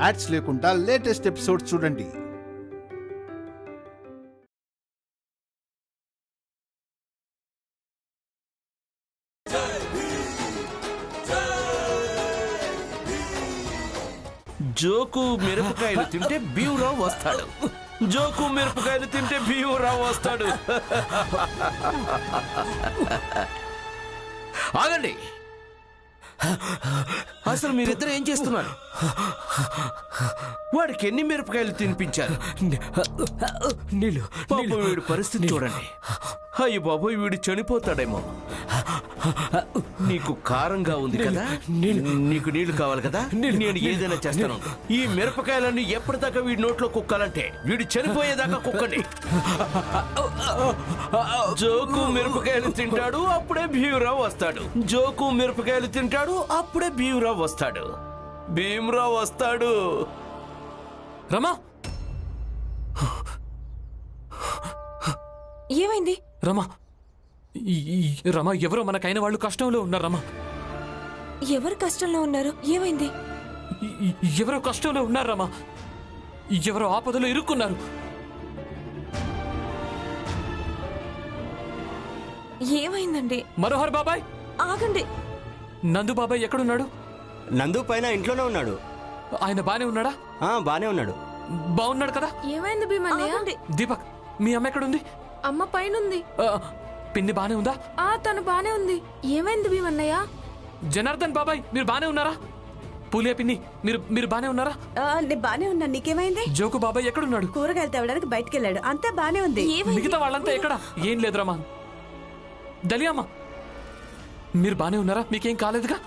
Ads లేకుండా latest episodes చూడండి. Joke మిరపకాయలు తింటే భీమరావు వస్తాడు. జోకు మిరపకాయలు తింటే భీమరావు వస్తాడు. ఆగండి, అసలు మీరిద్దరు ఏం చేస్తున్నారు? వాడికి ఎన్ని మిరపకాయలు తినిపించారు? పాపం వీడి పరిస్థితి చూడండి. అయ్యో బాబోయ్, వీడు చనిపోతాడేమో. నీకు కారంగా ఉంది కదా, నీకు నీళ్లు కావాలి కదా, నేను ఏదైనా చేస్తాను. ఈ మిరపకాయలన్నీ ఎప్పటిదాకా వీడి నోట్లో కుక్కాలంటే వీడు చనిపోయేదాకా కుక్కండి. జోకు మిరపకాయలు తింటాడు, అప్పుడే భీమరావు వస్తాడు. జోకు మిరపకాయలు తింటాడు, అప్పుడే భీమరావు వస్తాడు. భీమరావు వస్తాడు. రమా, ఏమైంది? రమా, రమా, ఎవరో మనకైన వాళ్ళు కష్టంలో ఉన్నారు. రమా, ఎవరు కష్టంలో ఉన్నారు? ఏమైంది? ఎవరో కష్టంలో ఉన్నారు రమా. ఎవరో ఆపదలో ఇరుక్కున్నారు. ఏమైందండి? మనోహర్ బాబాయ్, ఆగండి. నందు బాబాయ్ ఎక్కడున్నాడు? నందు పైన ఇంట్లోనే ఉన్నాడు. ఆయన బానే ఉన్నాడా? బానే ఉన్నాడు. బాగున్నాడు కదా? ఏమైంది భీమన్నయ్య? దీపక్, మీ అమ్మ ఎక్కడుంది? అమ్మ పైనుంది. పిన్ని బానే ఉందా? తను బానే ఉంది. ఏమైంది భీమన్నయ్య? జనార్దన్ బాబాయ్, మీరు బానే ఉన్నారా? పూలియా పిన్ని, మీరు బానే ఉన్నారా? నేను బానే ఉన్నాను. నీకేమైంది? జోకు బాబాయ్ ఎక్కడున్నాడు? కూరగాయలు తేవడానికి బయటికి వెళ్ళాడు. అంతా బానే ఉంది. మిగతా వాళ్ళంతా ఎక్కడ? ఏం లేదు రమా. దలియామ్మ, మీరు బానే ఉన్నారా? మీకేం కాలేదుగా?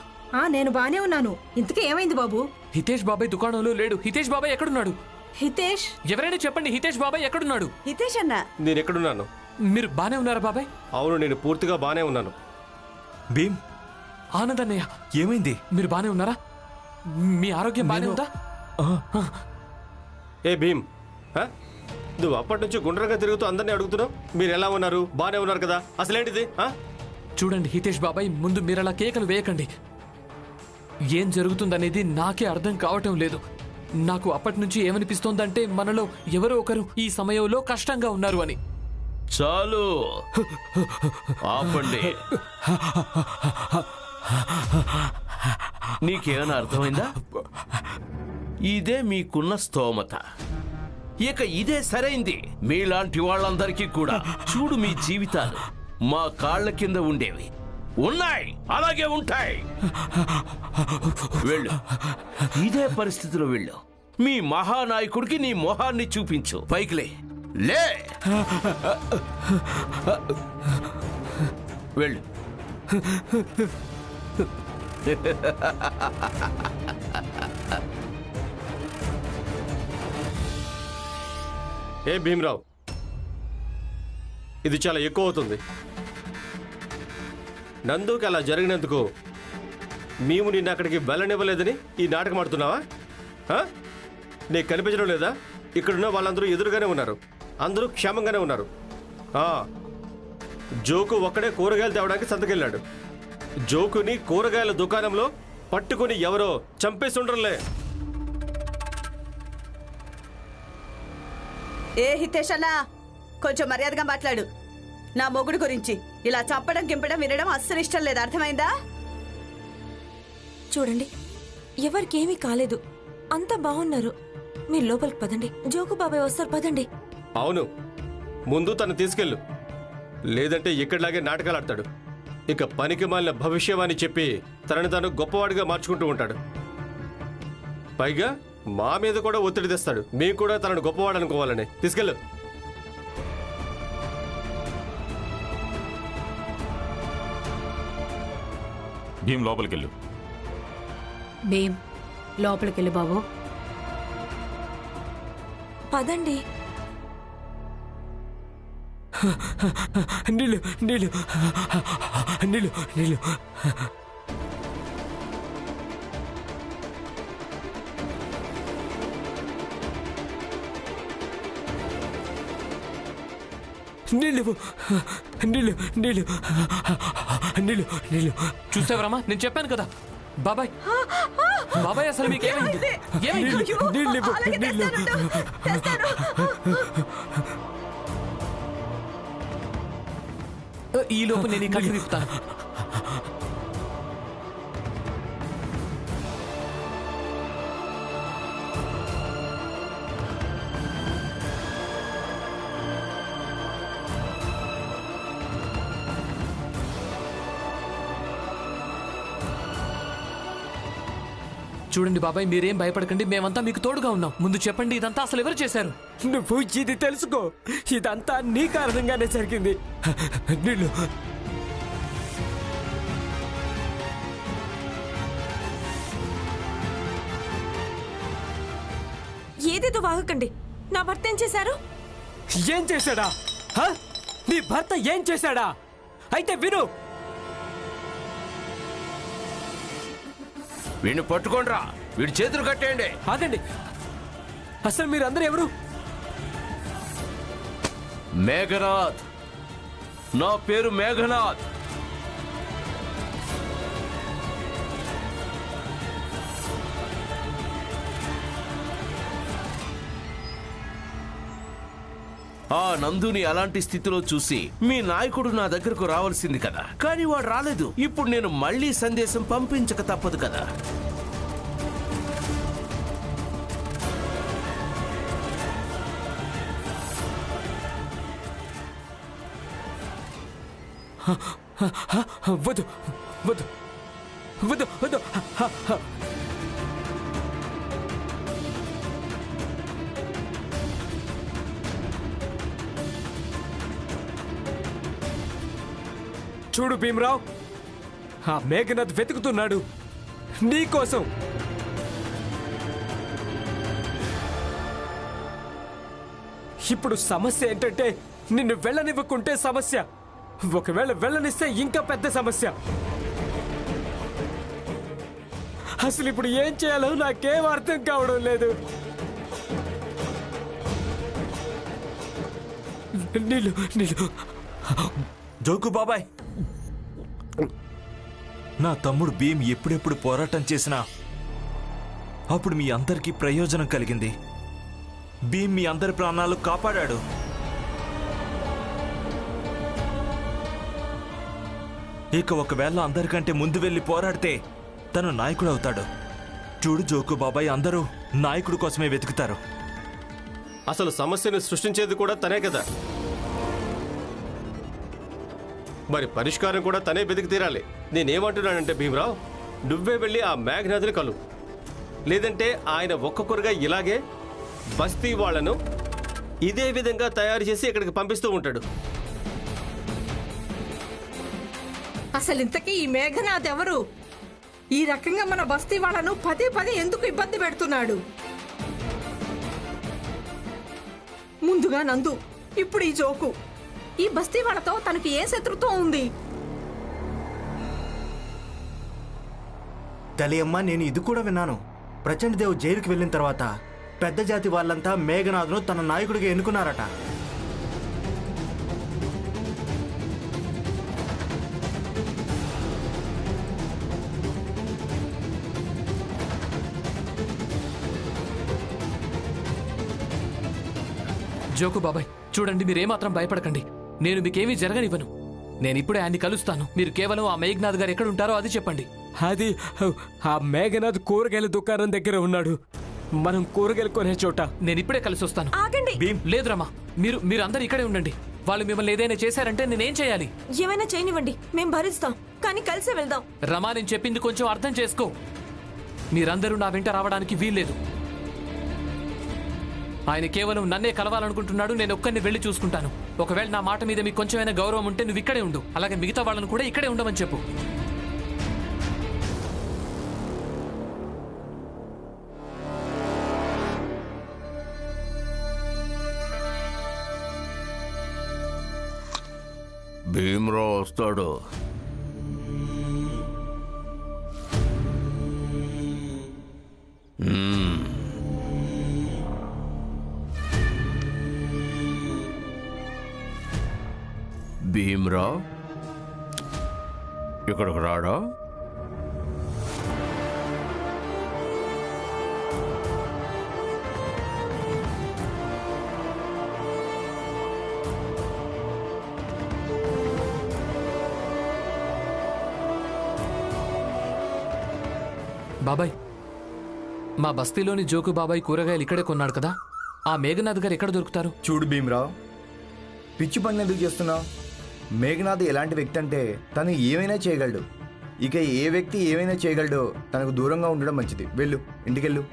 నేను బానే ఉన్నాను. ఇంతకీ ఏమైంది బాబు? హితేష్ బాబాయ్ దుకాణంలో లేడు. హితేష్ బాబాయ్ ఎక్కడున్నాడు? హితేష్? ఎవరైనా చెప్పండి, హితేష్ బాబాయ్ ఎక్కడున్నాడు? హితేష్ అన్న, నేను ఎక్కడున్నాను? మీరు బానే ఉన్నారా బాబాయ్? అవును, నేను పూర్తిగా బానే ఉన్నాను. భీమ్, ఆనంద్ అన్నయ్య, ఏమైంది? మీరు బానే ఉన్నారా? మీ ఆరోగ్యం బానే ఉందా? ఏ భీమ్, నువ్వు అప్పటి నుంచి గుండ్రంగా తిరుగుతూ అందరినీ అడుగుతున్నావు మీరు ఎలా ఉన్నారు, బానే ఉన్నారు కదా, అసలేంటిది? చూడండి హితేష్ బాబాయ్, ముందు మీరు అలా కేకలు వేయకండి. ఏం జరుగుతుందనేది నాకే అర్థం కావటం లేదు. నాకు అప్పటి నుంచి ఏమనిపిస్తోందంటే మనలో ఎవరో ఒకరు ఈ సమయంలో కష్టంగా ఉన్నారు అని. చాలు, ఆపండి. నీకేమైనా అర్థమైందా? ఇదే మీకున్న స్తోమత. ఇక ఇదే సరైంది మీలాంటి వాళ్ళందరికీ కూడా. చూడు, మీ జీవితాలు మా కాళ్ల కింద ఉండేవి, ఉన్నాయి, అలాగే ఉంటాయి. వెళ్ళు, ఇదే పరిస్థితిలో వెళ్ళు. మీ మహానాయకుడికి నీ మొహాన్ని చూపించు. పైకిలే, లే, వెళ్ళు. ఏ భీమరావు, ఇది చాలా ఎక్కువ అవుతుంది. నందుకి అలా జరిగినందుకు మేము నిన్న అక్కడికి వెళ్ళనివ్వలేదని ఈ నాటకం ఆడుతున్నావా? నీకు కనిపించడం లేదా? ఇక్కడున్న వాళ్ళందరూ ఎదురుగానే ఉన్నారు, అందరూ క్షేమంగానే ఉన్నారు. జోకు ఒక్కడే కూరగాయలు తేవడానికి సంతకెళ్ళాడు. జోకుని కూరగాయల దుకాణంలో పట్టుకుని ఎవరో చంపేసి ఉండరులే. ఏ హితేష్ అన్న, కొంచెం మర్యాదగా మాట్లాడు. నా మొగుడు గురించి ఇలా చంపడం గింపడం వినడం అస్సలు ఇష్టం లేదు, అర్థమైందా? చూడండి, ఎవరికేమీ కాలేదు, అంతా బాగున్నారు. మీరు లోపలికి పదండి. జోకు బాబాయ్ వస్తారు, పదండి. అవును, ముందు తను తీసుకెళ్ళు, లేదంటే ఇక్కడిలాగే నాటకాలు ఆడతాడు. ఇక పనికి మాలిన భవిష్యవాణి చెప్పి తనని తాను గొప్పవాడిగా మార్చుకుంటూ ఉంటాడు. పైగా మా మీద కూడా ఒత్తిడి తెస్తాడు, మేము కూడా తనను గొప్పవాడు అనుకోవాలని. తీసుకెళ్ళు. భీమ్, లోపలికెళ్ళు. భీమ్, లోపలికెళ్ళు బాబు. పదండి. నీళ్ళు నీళ్ళు నీళ్ళు నీళ్ళు. నీళ్ళు నీళ్ళు నీళ్ళు నీళ్ళు నీళ్ళు. చూసావరమ్మా, నేను చెప్పాను కదా బాబాయ్. బాబాయ్ అసలు మీకేమైంది? ఏమైంది? అయ్యో, అలాగే తెస్తాను. ఈ లోపు నేను ఈ కట్టు విప్పుతాను. చూడండి బాబాయ్, మీరేం భయపడకండి, మేమంతా మీకు తోడుగా ఉన్నాం. ముందు చెప్పండి, ఇదంతా అసలు ఎవరు చేశారు? నువ్వు ఇది తెలుసుకో, ఇదంతా నీ కారణంగానే జరిగింది. నీళ్ళు ఏదేదో వాగకండి. నా భర్త ఏం చేశారు? ఏం చేశాడా? హ? నీ భర్త ఏం చేశాడా? అయితే విను. వీడిని పట్టుకోండిరా, వీడి చేతులు కట్టేయండి. ఆగండి, అసలు మీరందరూ ఎవరు? మేఘనాథ్, నా పేరు మేఘనాథ్. ఆ నందుని అలాంటి స్థితిలో చూసి మీ నాయకుడు నా దగ్గరకు రావాల్సింది కదా, కానీ వాడు రాలేదు. ఇప్పుడు నేను మళ్ళీ సందేశం పంపించక తప్పదు కదా. వద్దు వద్దు వద్దు వద్దు. చూడు భీమరావు, ఆ మేఘనాథ్ వెతుకుతున్నాడు నీకోసం. ఇప్పుడు సమస్య ఏంటంటే నిన్ను వెళ్ళనివ్వకుంటే సమస్య, ఒకవేళ వెళ్ళనిస్తే ఇంకా పెద్ద సమస్య. అసలు ఇప్పుడు ఏం చేయాలో నాకేం అర్థం కావడం లేదు. నీళ్ళు నీళ్ళు. జోకు బాబాయ్, నా తమ్ముడు భీమ్ ఎప్పుడెప్పుడు పోరాటం చేసినా అప్పుడు మీ అందరికీ ప్రయోజనం కలిగింది. భీమ్ మీ అందరి ప్రాణాలు కాపాడాడు. ఇక ఒకవేళ అందరికంటే ముందు వెళ్ళి పోరాడితే తను నాయకుడు అవుతాడు. చూడు జోకు బాబాయ్, అందరూ నాయకుడు కోసమే వెతుకుతారు. అసలు సమస్యను సృష్టించేది కూడా తనే కదా, మరి పరిష్కారం కూడా తనే వెతికి తీరాలి. నేనేమంటున్నానంటే భీమరావు, నువ్వే వెళ్ళి ఆ మేఘనాథుని కలు, లేదంటే ఆయన ఒక్కొక్కరుగా ఇలాగే బస్తీ వాళ్లను ఇదే విధంగా తయారు చేసి ఇక్కడికి పంపిస్తూ ఉంటాడు. అసలు ఇంతకీ ఈ మేఘనాథ్ ఎవరు? ఈ రకంగా మన బస్తీ వాళ్ళను పదే పదే ఎందుకు ఇబ్బంది పెడుతున్నాడు? ముందుగా నందు, ఇప్పుడు ఈ జోకు. ఈ బస్తీ వాళ్ళతో తనకి ఏ శత్రుత్వం ఉంది? తెలియమ్మా, నేను ఇది కూడా విన్నాను. ప్రచండ్ దేవ్ జైలుకి వెళ్ళిన తర్వాత పెద్ద జాతి వాళ్ళంతా మేఘనాథ్ను తన నాయకుడిగా ఎన్నుకున్నారట. జోకు బాబాయ్, చూడండి, మీరేమాత్రం భయపడకండి. నేను మీకేమీ జరగనివ్వను. నేను ఇప్పుడే ఆయన్ని కలుస్తాను. మీరు కేవలం ఆ మేఘనాథ్ గారు ఎక్కడ ఉంటారో అది చెప్పండి. అది ఆ మేఘనాథ్ కూరగాయల దుకాణం దగ్గర ఉన్నాడు. మనం కూరగాయలు కొనే చోట. నేను ఇప్పుడే కలిసి వస్తాను. ఆగండి. లేదు రమా, మీరు అందరు ఇక్కడే ఉండండి. వాళ్ళు మిమ్మల్ని ఏదైనా చేశారంటే నేనేం చేయాలి? ఏమైనా చేయనివ్వండి, మేం భరిస్తాం, కానీ కలిసే వెళ్దాం. రమా, నేను చెప్పింది కొంచెం అర్థం చేసుకో. మీరందరూ నా వెంట రావడానికి వీల్లేదు. ఆయన కేవలం నన్నే కలవాలనుకుంటున్నాడు. నేను ఒక్కరిని వెళ్ళి చూసుకుంటాను. ఒకవేళ నా మాట మీద మీకు కొంచెమైనా గౌరవం ఉంటే నువ్వు ఇక్కడే ఉండు. అలాగే మిగతా వాళ్ళను కూడా ఇక్కడే ఉండమని చెప్పు. భీమరావు వస్తాడు. భీమరావు ఇక్కడికి రాడా? బాబాయ్, మా బస్తీలోని జోకు బాబాయ్ కూరగాయలు ఇక్కడే కొన్నాడు కదా, ఆ మేఘనాథ్ గారు ఎక్కడ దొరుకుతారు? చూడు భీమరావు, పిచ్చి పనులు ఎందుకు చేస్తున్నావు? మేఘనాథ్ ఎలాంటి వ్యక్తి అంటే తను ఏమైనా చేయగలడు. ఇక ఏ వ్యక్తి ఏమైనా చేయగలడో తనకు దూరంగా ఉండడం మంచిది. వెళ్ళు, ఇంటికెళ్ళు.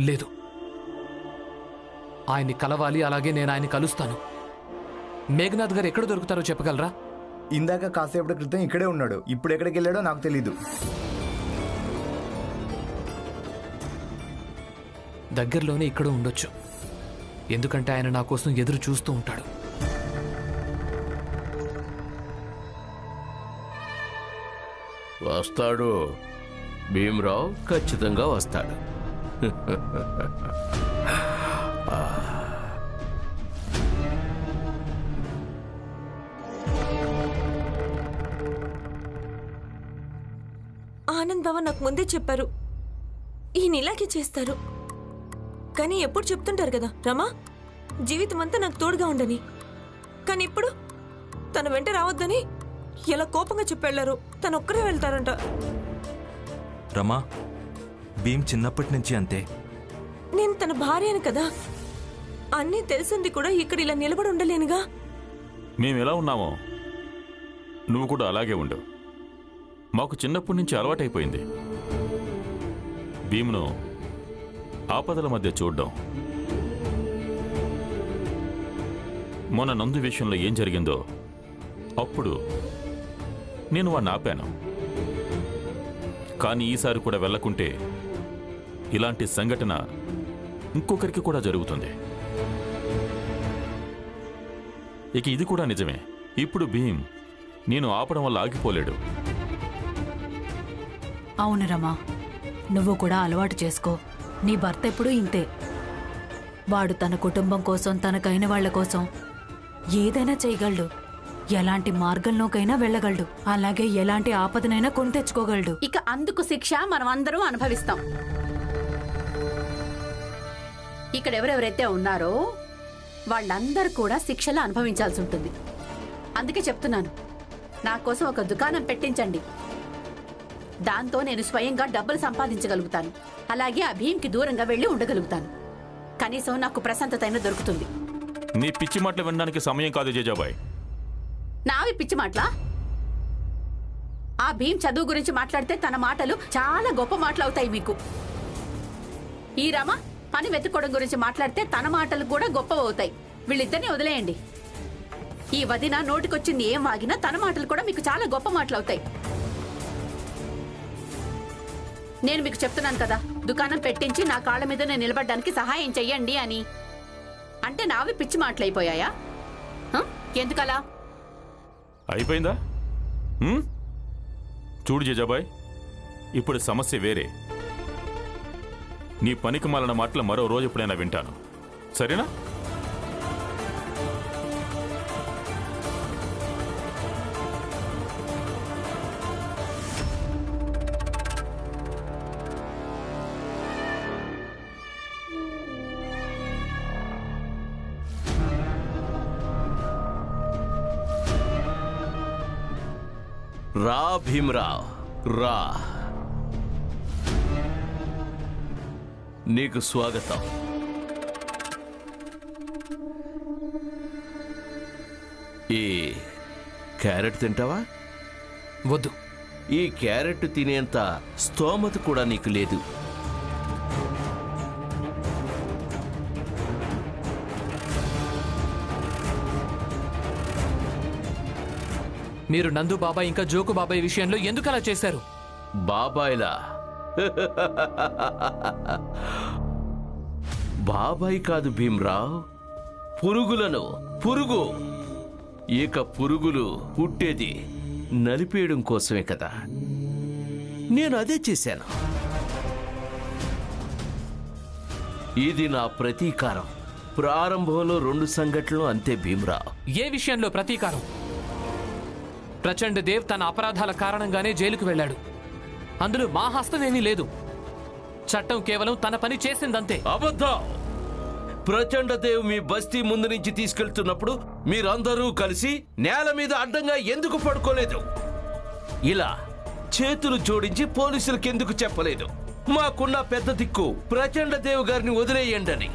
లేదు, ఆయన్ని కలవాలి, అలాగే నేను ఆయన్ని కలుస్తాను. మేఘనాథ్ గారు ఎక్కడ దొరుకుతారో చెప్పగలరా? ఇందాక కాసేపటి క్రితం ఇక్కడే ఉన్నాడు. ఇప్పుడు ఎక్కడికి వెళ్ళాడో నాకు తెలీదు. దగ్గరలోనే ఇక్కడ ఉండొచ్చు, ఎందుకంటే ఆయన నా కోసం ఎదురు చూస్తూ ఉంటాడు. వస్తాడు భీమరావు, ఖచ్చితంగా వస్తాడు. ఆనంద్ బావ నాకు ముందే చెప్పారు ఈయన ఇలాగే చేస్తారు. కానీ ఎప్పుడు చెప్తుంటారు కదా రమా, జీవితం అంతా నాకు తోడుగా ఉండని. కానీ ఇప్పుడు తన వెంట రావద్దని ఎలా కోపంగా చెప్పెళ్లారు. తను ఒక్కరే వెళ్తారంట. రమా, భీమ్ చిన్నప్పటి నుంచి అంతే. నేను తన భార్యను కదా, అన్నీ తెలిసింది కూడా ఇక్కడ ఇలా నిలబడి ఉండలేనుగా. మేమెలా ఉన్నామో నువ్వు కూడా అలాగే ఉండు. మాకు చిన్నప్పటి నుంచి అలవాటైపోయింది భీమ్ను ఆపదల మధ్య చూడ్డం. మొన్న నందు విషయంలో ఏం జరిగిందో అప్పుడు నేను వాడిని ఆపాను. కానీ ఈసారి కూడా వెళ్ళకుంటే ఇలాంటి సంఘటన ఇంకొకరికి కూడా జరుగుతుంది. ఇక ఇది కూడా నిజమే. ఇప్పుడు భీమ్ నేను ఆపడం వల్ల ఆగిపోలేడు. అవును రమా, నువ్వు కూడా అలవాటు చేసుకో. నీ భర్త ఎప్పుడూ ఇంతే. వాడు తన కుటుంబం కోసం, తనకైన వాళ్ల కోసం ఏదైనా చేయగలడు. ఎలాంటి మార్గంలోకైనా వెళ్ళగలడు. అలాగే ఎలాంటి ఆపదనైనా కొని తెచ్చుకోగలడు. ఇక అందుకు శిక్ష మనం అందరం అనుభవిస్తాం. ఇక్కడ ఎవరెవరైతే ఉన్నారో వాళ్ళందరూ కూడా శిక్షలు అనుభవించాల్సి ఉంటుంది. అందుకే చెప్తున్నాను, నా కోసం ఒక దుకాణం పెట్టించండి. దాంతో నేను స్వయంగా డబ్బులు సంపాదించగలుగుతాను. అలాగే ఆ భీమ్కి దూరంగా వెళ్ళి ఉండగలుగుతాను. కనీసం నాకు ప్రశాంతత అయినా దొరుకుతుంది. నీ పిచ్చి మాటలు వినడానికి సమయం కాదు జేజాబాయ్. నావి పిచ్చి మాటలా? ఆ భీమ్ చదువు గురించి మాట్లాడితే తన మాటలు చాలా గొప్ప మాటలు అవుతాయి మీకు. ఈ రమ పని వెతుక్కోవడం గురించి మాట్లాడితే తన మాటలు కూడా గొప్పవి అవుతాయి. వీళ్ళిద్దరిని వదిలేయండి. ఈ వదిన నోటికొచ్చింది ఏం వాగినా తన మాటలు కూడా మీకు చాలా గొప్ప మాటలు అవుతాయి. నేను మీకు చెప్తున్నాను కదా, దుకాణం పెట్టించి నా కాళ్ళ మీద నేను నిలబడడానికి సహాయం చెయ్యండి అని. అంటే నావి పిచ్చి మాటలైపోయాయా? ఎందుకలా? అయిపోయిందా? చూడు జేజాబాయ్, ఇప్పుడు సమస్య వేరే. నీ పనికి మాలిన మాటలు మరో రోజు ఎప్పుడైనా వింటాను, సరేనా? రా భీమరావ్, రా. నీకు స్వాగతం. ఈ క్యారెట్ తింటావా? వద్దు. ఈ క్యారెట్ తినేంత స్తోమత కూడా నీకు లేదు. మీరు నందు బాబాయ్ ఇంకా జోకు బాబాయ్ విషయంలో ఎందుకు అలా చేశారు? బాబాయ్లా? బాబాయ్ కాదు భీమరావ్, పురుగులను. పురుగు. ఇక పురుగులు పుట్టేది నలిపేయడం కోసమే కదా. నేను అదే చేశాను. ఇది నా ప్రతీకారం. ప్రారంభంలో 2 సంఘటనలు అంతే భీమరావ్. ఏ విషయంలో ప్రతీకారం? ప్రచండ దేవ్ తన అపరాధాల కారణంగానే జైలుకు వెళ్ళాడు. అందులో మా హస్తమేమీ లేదు. చట్టం కేవలం తన పని చేసిందంతే. అబద్ధం. ప్రచండ దేవ్ మీ బస్తీ ముందు నుంచి తీసుకెళ్తున్నప్పుడు మీరందరూ కలిసి నేల మీద అడ్డంగా ఎందుకు పడుకోలేదు? ఇలా చేతులు జోడించి పోలీసులకు ఎందుకు చెప్పలేదు? మాకున్న పెద్ద దిక్కు ప్రచండదేవ్ గారిని వదిలేయండి.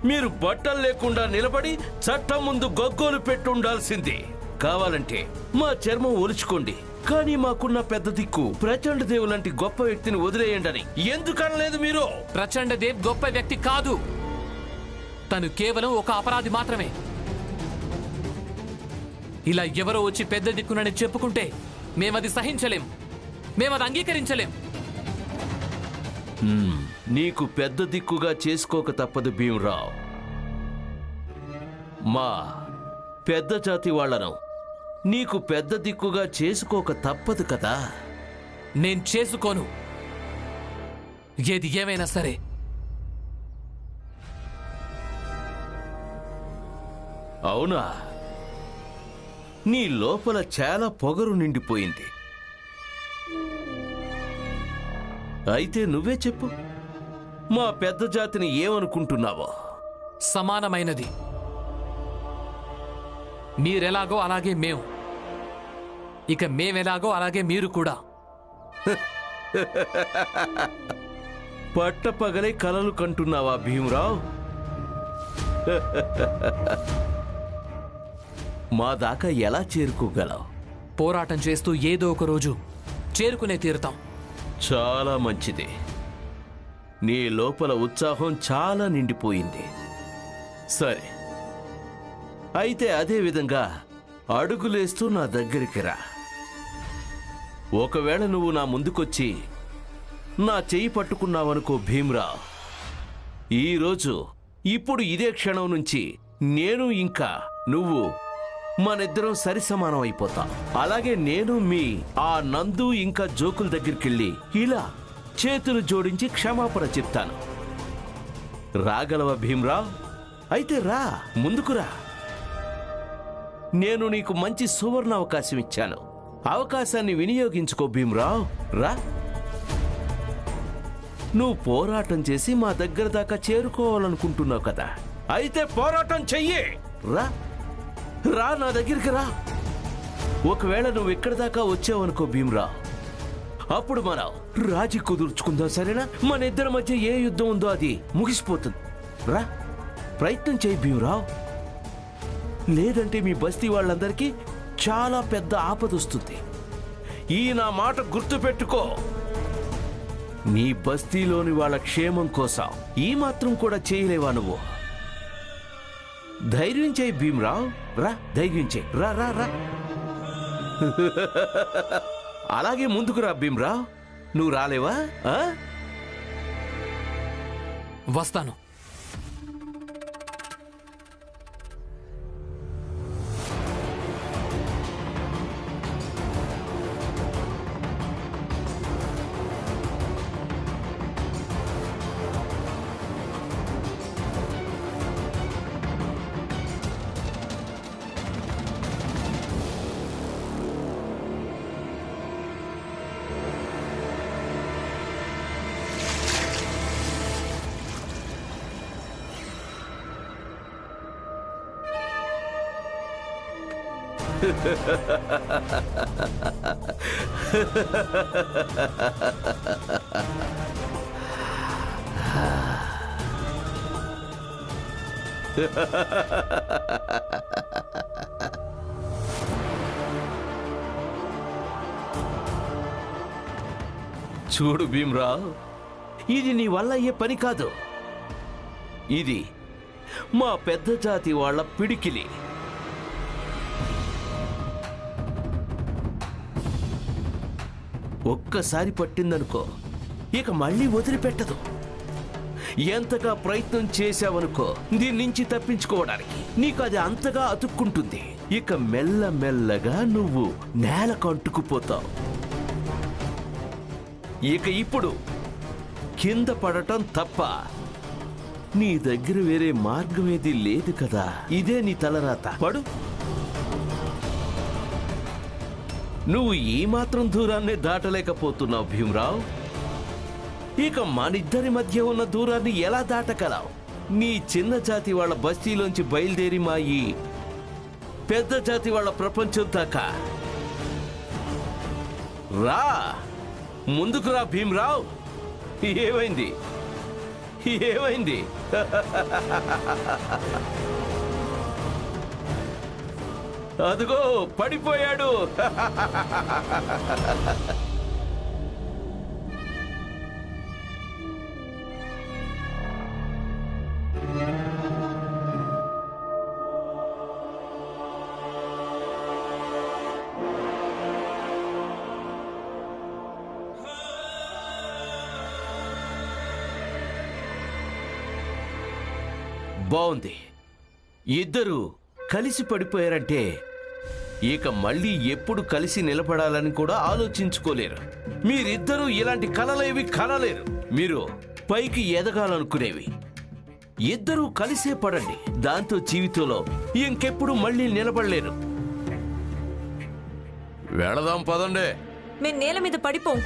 మీరు బట్టలు లేకుండా నిలబడి చట్టం ముందు గొగ్గోలు పెట్టుండాల్సింది. కావాలంటే మా చర్మం ఒలుచుకోండి, కానీ మాకున్న పెద్ద దిక్కు ప్రచండదేవ్ లాంటి గొప్ప వ్యక్తిని వదిలేయండి ఎందుకనలేదు మీరు? ప్రచండదేవ్ గొప్ప వ్యక్తి కాదు, తను కేవలం ఒక అపరాధి మాత్రమే. ఇలా ఎవరో వచ్చి పెద్ద దిక్కునని చెప్పుకుంటే మేమది సహించలేం, మేమది అంగీకరించలేం. నీకు పెద్ద దిక్కుగా చేసుకోక తప్పదు భీమరావు. మా పెద్ద జాతి వాళ్లను నీకు పెద్ద దిక్కుగా చేసుకోక తప్పదు కదా. నేను చేసుకోను, ఏది ఏమైనా సరే. అవునా? నీ లోపల చాలా పొగరు నిండిపోయింది. అయితే నువ్వే చెప్పు, మా పెద్ద జాతిని ఏమనుకుంటున్నావో? సమానమైనది. మీరెలాగో అలాగే మేము, ఇక మేమెలాగో అలాగే మీరు కూడా. పట్టపగలే కలలు కంటున్నావా భీమరావు? మా దాకా ఎలా చేరుకోగలవు? పోరాటం చేస్తూ ఏదో ఒక రోజు చేరుకునే తీరుతాం. చాలా మంచిది. నీ లోపల ఉత్సాహం చాలా నిండిపోయింది. సరే, అయితే అదే విధంగా అడుగులేస్తూ నా దగ్గరికి రా. ఒకవేళ నువ్వు నా ముందుకొచ్చి నా చెయ్యి పట్టుకున్నావనుకో భీమరావు, ఈరోజు ఇప్పుడు ఇదే క్షణం నుంచి నేను ఇంకా నువ్వు మనిద్దరం సరిసమానం అయిపోతాం. అలాగే నేను మీ ఆ నందు ఇంకా జోకుల దగ్గరికెళ్ళి ఇలా చేతులు జోడించి క్షమాపణ చెప్తాను. రాగలవా భీమరావు? అయితే రా, ముందుకు రా. నేను నీకు మంచి సువర్ణ అవకాశం ఇచ్చాను. అవకాశాన్ని వినియోగించుకో భీమరావు. రా. నువ్వు పోరాటం చేసి మా దగ్గర దాకా చేరుకోవాలనుకుంటున్నావు కదా, అయితే పోరాటం చెయ్యి. రా రా, నా దగ్గరికి రా. ఒకవేళ నువ్వు ఇక్కడి దాకా వచ్చావనుకో భీమరావు, అప్పుడు మనం రాజీ కుదుర్చుకుందాం, సరేనా? మన ఇద్దరి మధ్య ఏ యుద్ధం ఉందో అది ముగిసిపోతుంది. రా, ప్రయత్నం చేయి భీమరావు. లేదంటే మీ బస్తీ వాళ్ళందరికీ చాలా పెద్ద ఆపదొస్తుంది. ఈ నా మాట గుర్తుపెట్టుకో. నీ బస్తీలోని వాళ్ళ క్షేమం కోసం ఈ మాత్రం కూడా చేయలేవా నువ్వు? ధైర్యం చేయి భీమరావు. రా, ధైర్యం చేయి. రా రా రా. అలాగే ముందుకు రా భీమరావు. నువ్వు రాలేవా? వస్తాను. చూడు భీమరావు, ఇది నీ వల్ల అయ్యే పని కాదు. ఇది మా పెద్ద జాతి వాళ్ళ పిడికిలి. ఒక్కసారి పట్టిందనుకో ఇక మళ్ళీ వదిలిపెట్టదు. ఎంతగా ప్రయత్నం చేశావనుకో దీని నుంచి తప్పించుకోవడానికి, నీకు అది అంతగా అతుక్కుంటుంది. ఇక మెల్లమెల్లగా నువ్వు నేలకు అంటుకుపోతావు. ఇక ఇప్పుడు కింద పడటం తప్ప నీ దగ్గర వేరే మార్గం ఏది లేదు కదా. ఇదే నీ తలరాత. పడు. నువ్వు ఈ మాత్రం దూరాన్ని దాటలేకపోతున్నావు భీమరావు. ఇక మనిద్దరి మధ్య ఉన్న దూరాన్ని ఎలా దాటగలవు? నీ చిన్న జాతి వాళ్ళ బస్తీలోంచి బయలుదేరి మా ఈ పెద్ద జాతి వాళ్ళ ప్రపంచం దాకా రా, ముందుకు రా భీమ్రావ్. ఏమైంది? ఏమైంది? అదిగో పడిపోయాడు. బాగుంది. ఇద్దరు కలిసి పడిపోయారంటే ఇక మళ్ళీ ఎప్పుడు కలిసి నిలబడాలని కూడా ఆలోచించుకోలేరు. మీరిద్దరూ ఇలాంటి కలలేవి కనలేరు. మీరు పైకి ఎదగాలనుకునేవి ఇద్దరూ కలిసే పడండి. దాంతో జీవితంలో ఇంకెప్పుడు మళ్ళీ నిలబడలేరు. వెళదాం పదండే. మేము నేల మీద పడిపోం.